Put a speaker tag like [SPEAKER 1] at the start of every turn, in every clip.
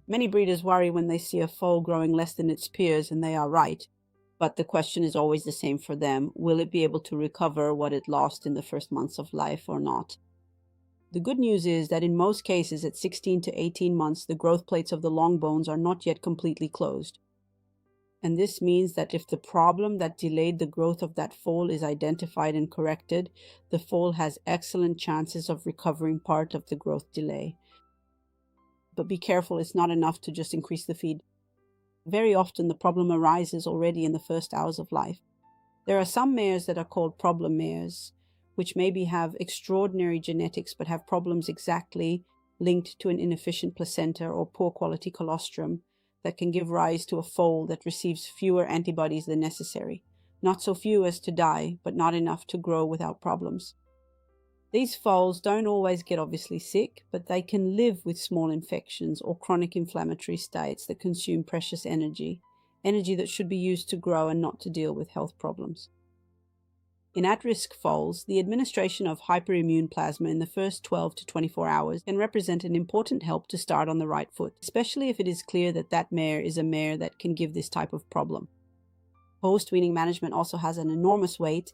[SPEAKER 1] Many breeders worry when they see a foal growing less than its peers, and they are right. But the question is always the same for them. Will it be able to recover what it lost in the first months of life or not? The good news is that in most cases at 16 to 18 months, the growth plates of the long bones are not yet completely closed. And this means that if the problem that delayed the growth of that foal is identified and corrected, the foal has excellent chances of recovering part of the growth delay. But be careful, it's not enough to just increase the feed. Very often the problem arises already in the first hours of life. There are some mares that are called problem mares, which maybe have extraordinary genetics but have problems exactly linked to an inefficient placenta or poor quality colostrum that can give rise to a foal that receives fewer antibodies than necessary. Not so few as to die, but not enough to grow without problems. These foals don't always get obviously sick, but they can live with small infections or chronic inflammatory states that consume precious energy that should be used to grow and not to deal with health problems. In at-risk foals, the administration of hyperimmune plasma in the first 12 to 24 hours can represent an important help to start on the right foot, especially if it is clear that that mare is a mare that can give this type of problem. Post-weaning management also has an enormous weight.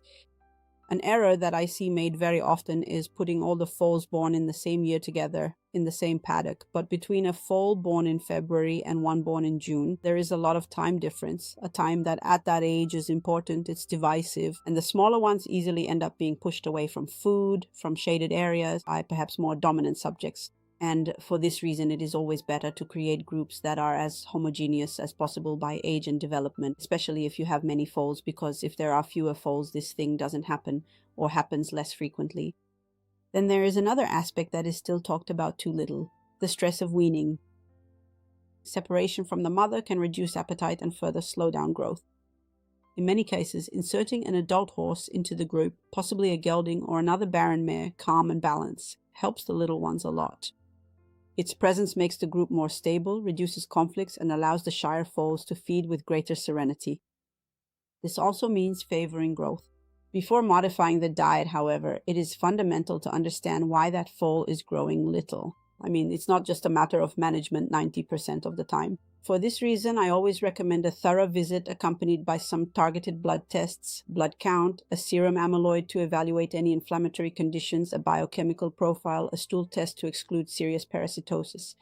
[SPEAKER 1] An error that I see made very often is putting all the foals born in the same year together in the same paddock. But between a foal born in February and one born in June, there is a lot of time difference, a time that at that age is important, it's divisive, and the smaller ones easily end up being pushed away from food, from shaded areas, by perhaps more dominant subjects. And for this reason, it is always better to create groups that are as homogeneous as possible by age and development, especially if you have many foals, because if there are fewer foals, this thing doesn't happen or happens less frequently. Then there is another aspect that is still talked about too little, the stress of weaning. Separation from the mother can reduce appetite and further slow down growth. In many cases, inserting an adult horse into the group, possibly a gelding or another barren mare, calm and balanced, helps the little ones a lot. Its presence makes the group more stable, reduces conflicts, and allows the shyer foals to feed with greater serenity. This also means favoring growth. Before modifying the diet, however, it is fundamental to understand why that foal is growing little. I mean, it's not just a matter of management 90% of the time. For this reason, I always recommend a thorough visit accompanied by some targeted blood tests, blood count, a serum amyloid to evaluate any inflammatory conditions, a biochemical profile, a stool test to exclude serious parasitosis.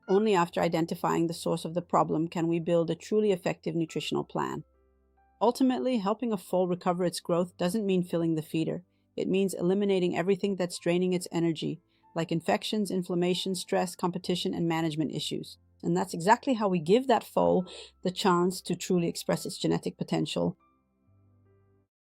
[SPEAKER 1] Only after identifying the source of the problem can we build a truly effective nutritional plan. Ultimately, helping a foal recover its growth doesn't mean filling the feeder. It means eliminating everything that's draining its energy, like infections, inflammation, stress, competition, and management issues. And that's exactly how we give that foal the chance to truly express its genetic potential